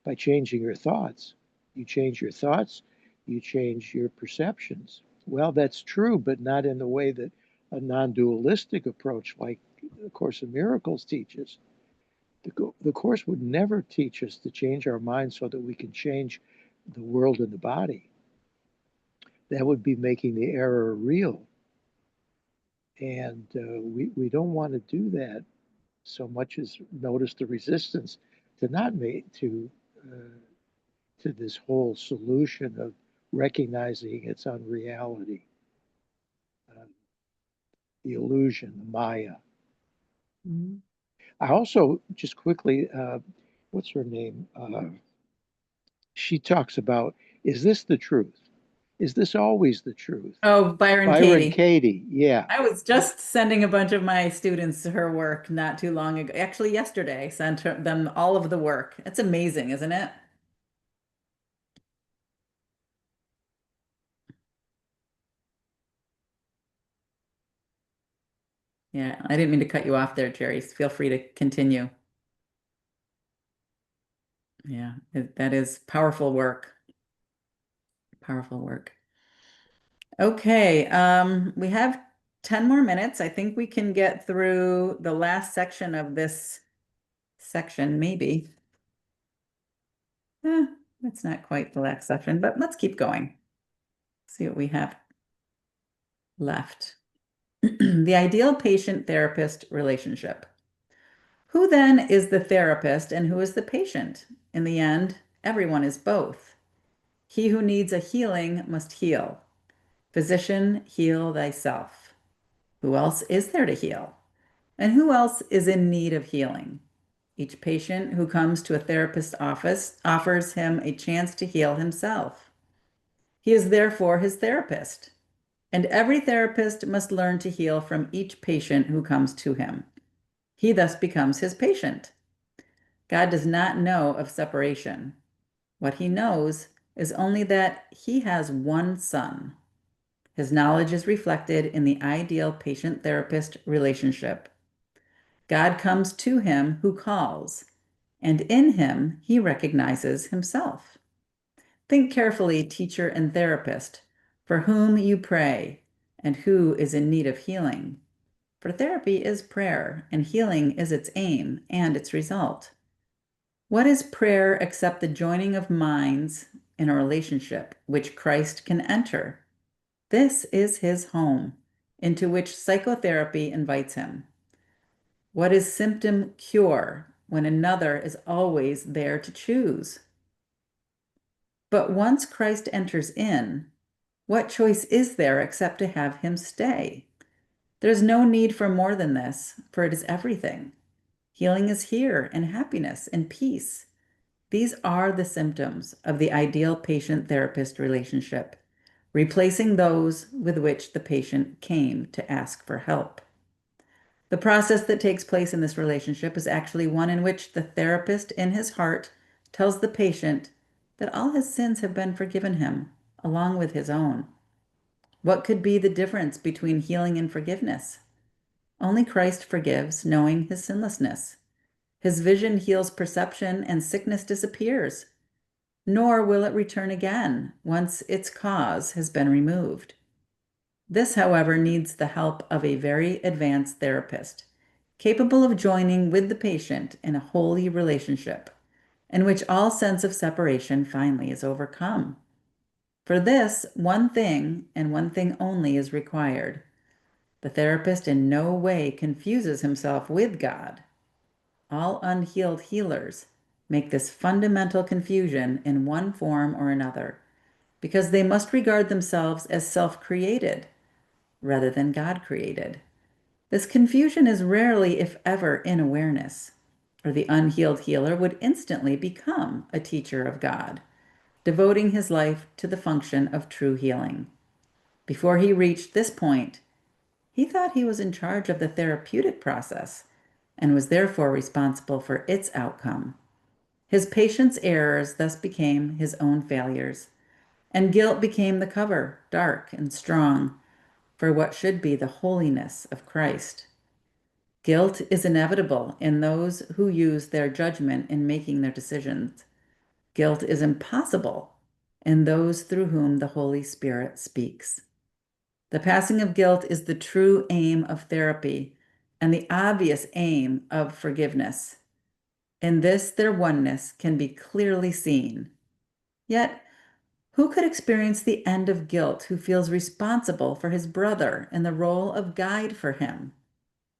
by changing your thoughts. You change your thoughts, you change your perceptions. Well, that's true, but not in the way that a non dualistic approach like the Course in Miracles teaches. The Course would never teach us to change our minds so that we can change the world and the body. That would be making the error real. And we don't want to do that so much as notice the resistance to not make to this whole solution of recognizing its unreality, uh, the illusion, the Maya. Mhm. I also just quickly, what's her name? She talks about, is this the truth? Is this always the truth? Oh, Byron Byron Katie. Katie, yeah. I was just sending a bunch of my students her work not too long ago. Actually, yesterday, them all of the work. It's amazing, isn't it? Yeah, I didn't mean to cut you off there, Jerry. Feel free to continue. Yeah, that is powerful work. Powerful work. Okay, we have 10 more minutes. I think we can get through the last section of this section, maybe. Eh, it's not quite the last section, but let's keep going. See what we have left. The ideal patient-therapist relationship. Who then is the therapist and who is the patient? In the end, everyone is both. He who needs a healing must heal. Physician, heal thyself. Who else is there to heal? And who else is in need of healing? Each patient who comes to a therapist's office offers him a chance to heal himself. He is therefore his therapist, and every therapist must learn to heal from each patient who comes to him. He thus becomes his patient. God does not know of separation. What he knows is only that he has one son. His knowledge is reflected in the ideal patient-therapist relationship. God comes to him who calls, and in him he recognizes himself. Think carefully, teacher and therapist, for whom you pray and who is in need of healing. For therapy is prayer, and healing is its aim and its result. What is prayer except the joining of minds in a relationship which Christ can enter? This is his home, into which psychotherapy invites him. What is symptom cure when another is always there to choose? But once Christ enters in, what choice is there except to have him stay? There's no need for more than this, for it is everything. Healing is here, and happiness and peace. These are the symptoms of the ideal patient-therapist relationship, replacing those with which the patient came to ask for help. The process that takes place in this relationship is actually one in which the therapist in his heart tells the patient that all his sins have been forgiven him, along with his own. What could be the difference between healing and forgiveness? Only Christ forgives, knowing his sinlessness. His vision heals perception, and sickness disappears, nor will it return again once its cause has been removed. This, however, needs the help of a very advanced therapist, capable of joining with the patient in a holy relationship, in which all sense of separation finally is overcome. For this, one thing and one thing only is required. The therapist in no way confuses himself with God. All unhealed healers make this fundamental confusion in one form or another, because they must regard themselves as self-created rather than God-created. This confusion is rarely, if ever, in awareness, or the unhealed healer would instantly become a teacher of God, devoting his life to the function of true healing. Before he reached this point, he thought he was in charge of the therapeutic process and was therefore responsible for its outcome. His patient's errors thus became his own failures, and guilt became the cover, dark and strong, for what should be the holiness of Christ. Guilt is inevitable in those who use their judgment in making their decisions. Guilt is impossible in those through whom the Holy Spirit speaks. The passing of guilt is the true aim of therapy and the obvious aim of forgiveness. In this, their oneness can be clearly seen. Yet, who could experience the end of guilt who feels responsible for his brother in the role of guide for him?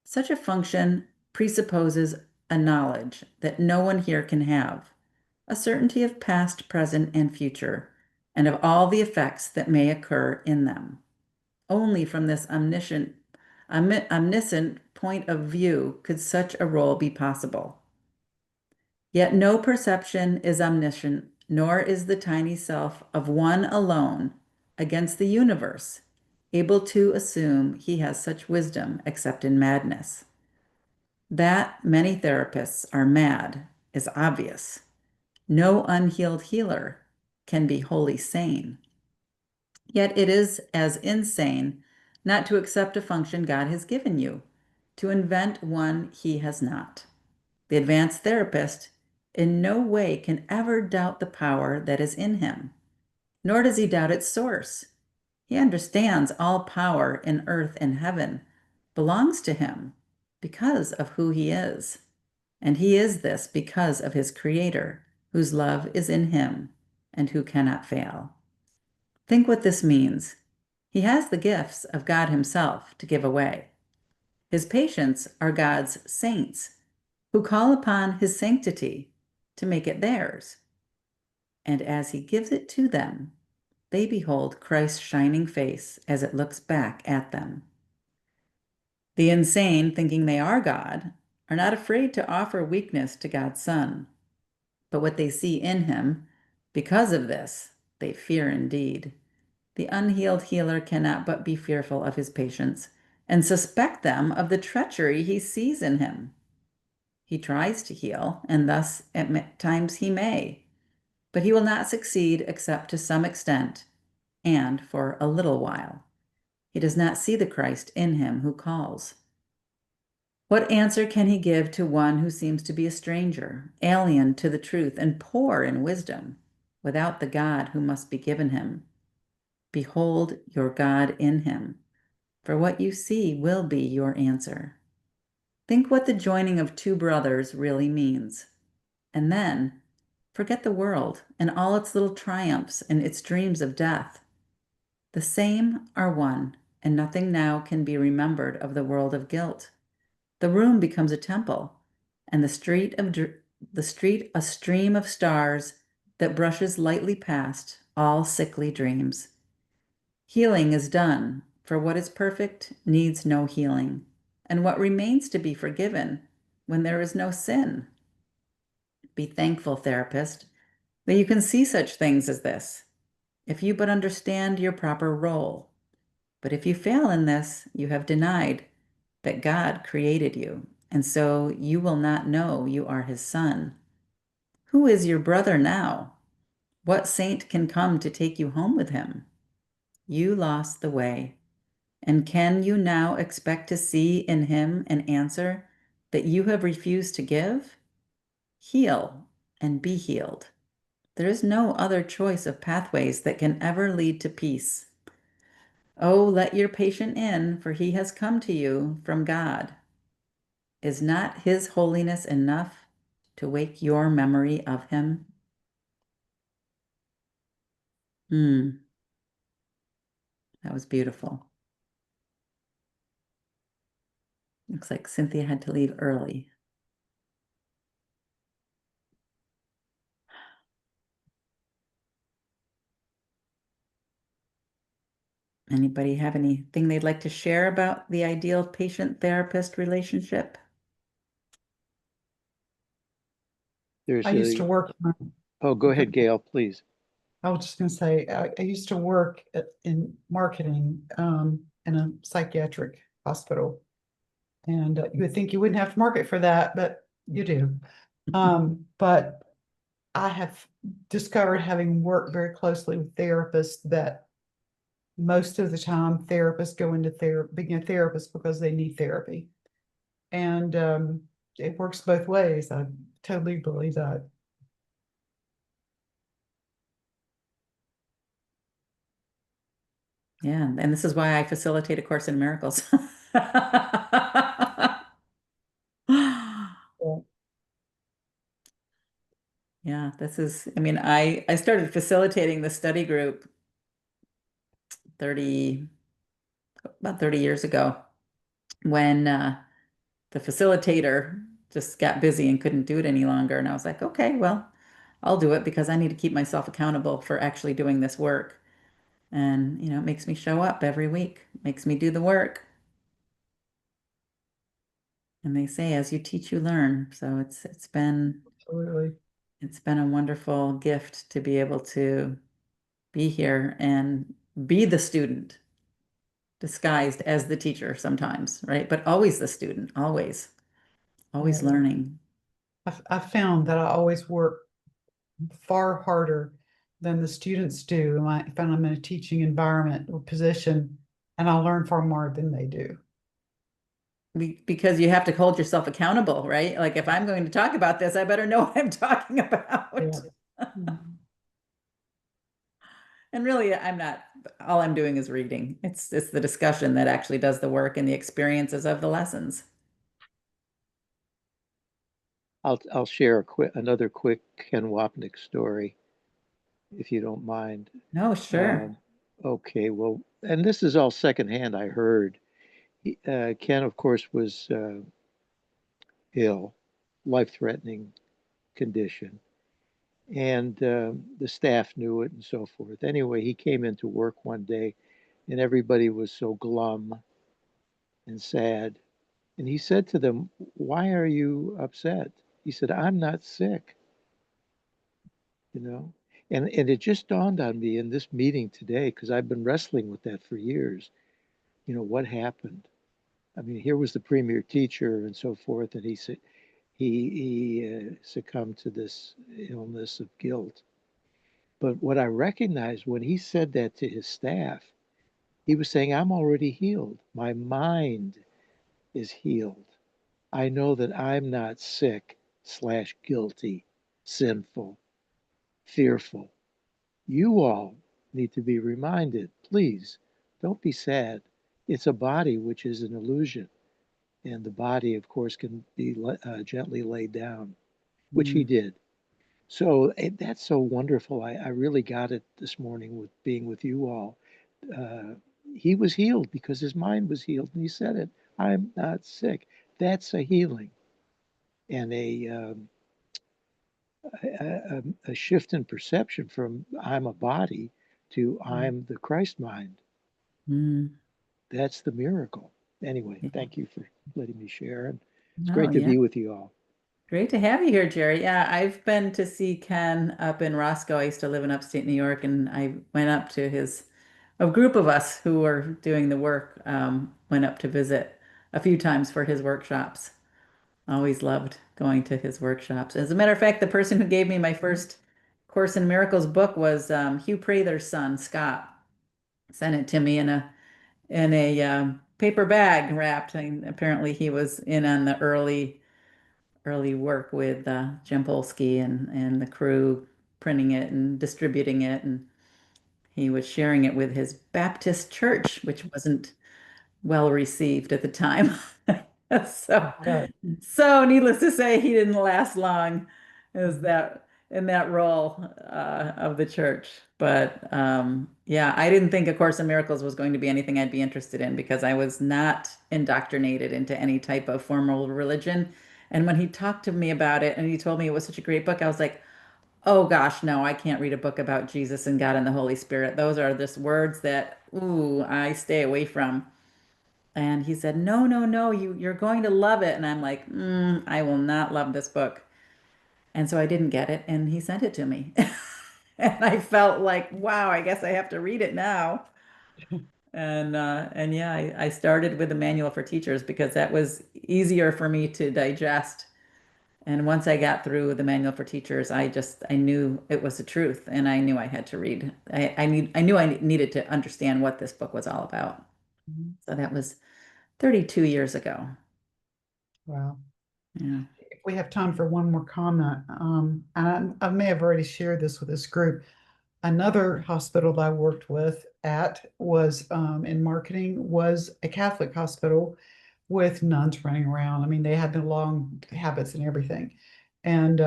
Such a function presupposes a knowledge that no one here can have, a certainty of past, present, and future, and of all the effects that may occur in them. Only from this omniscient point of view could such a role be possible. Yet no perception is omniscient, nor is the tiny self of one alone against the universe able to assume he has such wisdom except in madness. That many therapists are mad is obvious. No unhealed healer can be wholly sane. Yet it is as insane not to accept a function God has given you, to invent one he has not. The advanced therapist in no way can ever doubt the power that is in him, nor does he doubt its source. He understands all power in earth and heaven belongs to him because of who he is. And he is this because of his Creator, whose love is in him and who cannot fail. Think what this means. He has the gifts of God himself to give away. His patients are God's saints who call upon his sanctity to make it theirs. And as he gives it to them, they behold Christ's shining face as it looks back at them. The insane, thinking they are God, are not afraid to offer weakness to God's Son. But what they see in him, because of this, they fear indeed. The unhealed healer cannot but be fearful of his patients and suspect them of the treachery he sees in him. He tries to heal, and thus at times he may, but he will not succeed except to some extent and for a little while. He does not see the Christ in him who calls. What answer can he give to one who seems to be a stranger, alien to the truth, and poor in wisdom, without the God who must be given him? Behold your God in him, for what you see will be your answer. Think what the joining of two brothers really means, and then forget the world and all its little triumphs and its dreams of death. The same are one, and nothing now can be remembered of the world of guilt. The room becomes a temple, and the street a stream of stars that brushes lightly past all sickly dreams. Healing is done, for what is perfect needs no healing, and what remains to be forgiven when there is no sin. Be thankful, therapist, that you can see such things as this, if you but understand your proper role. But if you fail in this, you have denied that God created you, and so you will not know you are his son. Who is your brother now? What saint can come to take you home with him? You lost the way, and can you now expect to see in him an answer that you have refused to give? Heal and be healed. There is no other choice of pathways that can ever lead to peace. Oh, let your patient in, for he has come to you from God. Is not his holiness enough to wake your memory of him? That was beautiful. Looks like Cynthia had to leave early. Anybody have anything they'd like to share about the ideal patient-therapist relationship? There's I used to a, work, oh, go ahead, Gail, please. I was just gonna say, I used to work in marketing, in a psychiatric hospital. And you would think you wouldn't have to market for that, but you do. But I have discovered, having worked very closely with therapists, that most of the time therapists go into being a therapist because they need therapy. And it works both ways. I totally believe that. Yeah, and this is why I facilitate A Course in Miracles. Yeah. Yeah, this is, I mean, I started facilitating the study group 30, about 30 years ago when the facilitator just got busy and couldn't do it any longer. And I was like, okay, well, I'll do it because I need to keep myself accountable for actually doing this work. And, it makes me show up every week, makes me do the work. And they say, as you teach, you learn. So Absolutely. it's been a wonderful gift to be able to be here and be the student disguised as the teacher sometimes, right? But always the student, always Yeah. learning. I found that I always work far harder than the students do when I'm in a teaching environment or position, and I learn far more than they do. Because you have to hold yourself accountable, right? Like if I'm going to talk about this, I better know what I'm talking about. Yeah. Mhm. And really, I'm not, all I'm doing is reading. It's the discussion that actually does the work and the experiences of the lessons. I'll share another quick Ken Wapnick story, if you don't mind. Oh, sure. Um, okay, well, and this is all secondhand. I heard Ken, of course, was ill, life-threatening condition, And the staff knew it and so forth. Anyway, he came into work one day and everybody was so glum and sad. And he said to them, "Why are you upset?" He said, "I'm not sick, you know." And it just dawned on me in this meeting today, because I've been wrestling with that for years. What happened? I mean, here was the premier teacher and so forth, and he said he succumbed to this illness of guilt. But what I recognized when he said that to his staff, he was saying, "I'm already healed. My mind is healed. I know that I'm not sick slash guilty, sinful, fearful. You all need to be reminded, please, don't be sad. It's a body which is an illusion. And the body, of course, can be gently laid down," which he Mm. did. So that's so wonderful. I really got it this morning with being with you all. Uh, he was healed because his mind was healed. And he said it, "I'm not sick." That's a healing and a shift in perception from "I'm a body" to "I'm the Christ mind." Mm. That's the miracle. Anyway, Yeah. thank you for letting me share. And it's Oh, great to yeah. be with you all. Great to have you here, Jerry. Yeah, I've been to see Ken up in Roscoe. I used to live in upstate New York, and I went up to a group of us who were doing the work, went up to visit a few times for his workshops. Always loved going to his workshops. As a matter of fact, the person who gave me my first Course in Miracles book was Hugh Prather's son, Scott. Sent it to me in a paper bag wrapped. And apparently, he was in on the early work with Jim Polsky and the crew printing it and distributing it. And he was sharing it with his Baptist church, which wasn't well received at the time. So, Yeah. so needless to say, he didn't last long as that in that role of the church. But yeah, I didn't think A Course in Miracles was going to be anything I'd be interested in because I was not indoctrinated into any type of formal religion. And when he talked to me about it and he told me it was such a great book, I was like, oh gosh, no, I can't read a book about Jesus and God and the Holy Spirit. Those are just words that, ooh, I stay away from. And he said, no, no, no, you're going to love it. And I'm like, I will not love this book. And so I didn't get it, and he sent it to me. And I felt like, wow, I guess I have to read it now. And yeah, I started with the manual for teachers because that was easier for me to digest. And once I got through the manual for teachers, I knew it was the truth, and I knew I had to read. I knew I needed to understand what this book was all about. Mhm. So that was 32 years ago. Wow. Yeah. If we have time for one more comment, and I may have already shared this with this group. Another hospital that I worked with at was in marketing was a Catholic hospital with nuns running around. I mean, they had the long habits and everything. And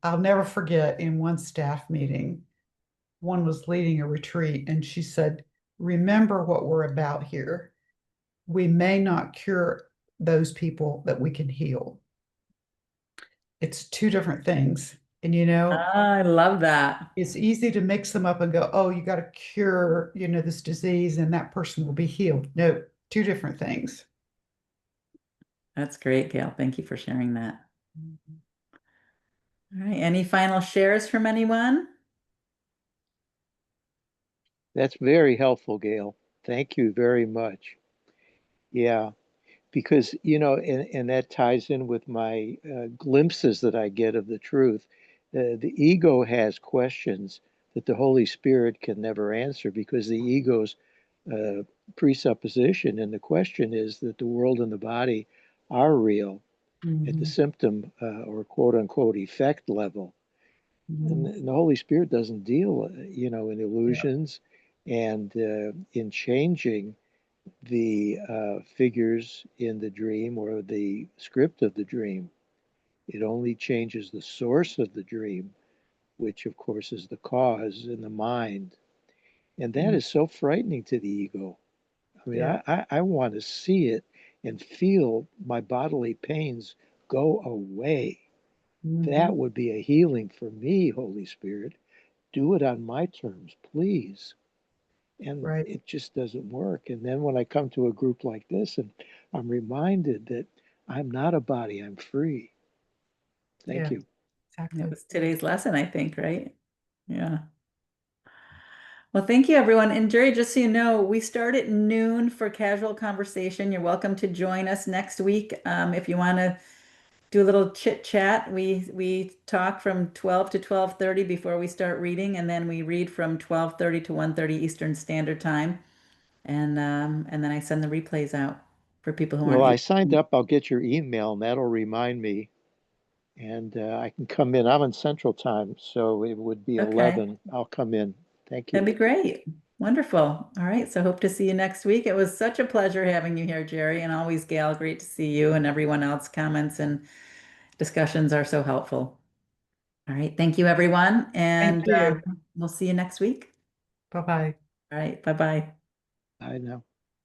I'll never forget in one staff meeting, one was leading a retreat, and she said, "Remember what we're about here. We may not cure those people that we can heal. It's two different things." And I love that. it's easy to mix them up and go, "Oh, you got to cure, this disease and that person will be healed." No, two different things. That's great, Gail. Thank you for sharing that. All right. Any final shares from anyone? That's very helpful, Gail. Thank you very much. Yeah, because, and that ties in with my glimpses that I get of the truth. The ego has questions that the Holy Spirit can never answer because the ego's uh, presupposition and the question is that the world and the body are real at the Mhm, symptom or quote unquote effect level. mhm. And the Holy Spirit doesn't deal, in Yeah. illusions and in changing the figures in the dream or the script of the dream. It only changes the source of the dream, which of course is the cause in the mind. And that Mhm. is so frightening to the ego. I mean, Yeah. I want to see it and feel my bodily pains go away. That Mhm. would be a healing for me, Holy Spirit. Do it on my terms, please. And Right. it just doesn't work. And then when I come to a group like this and I'm reminded that I'm not a body, I'm free. Thank Yeah, you. That exactly. was today's lesson, I think, right? Yeah. Well, thank you, everyone. And Jerry, just so you know, we start at noon for casual conversation. You're welcome to join us next week. If you want to do a little chit chat, we talk from 12 to 12:30 before we start reading, and then we read from 12:30 to 1:30 Eastern Standard Time. And then I send the replays out for people who Well, aren't I able. signed up. I'll get your email and that'll remind me. And I can come in. I'm in Central Time, so it would be Okay, 11. I'll come in. Thank that'd you. be great. Wonderful. All right, so hope to see you next week. It was such a pleasure having you here, Jerry, and always, Gail, great to see you and everyone else. Comments and discussions are so helpful. All right, thank you, everyone, Thank and you. we'll see you next week. Bye-bye. All right, bye-bye. I know.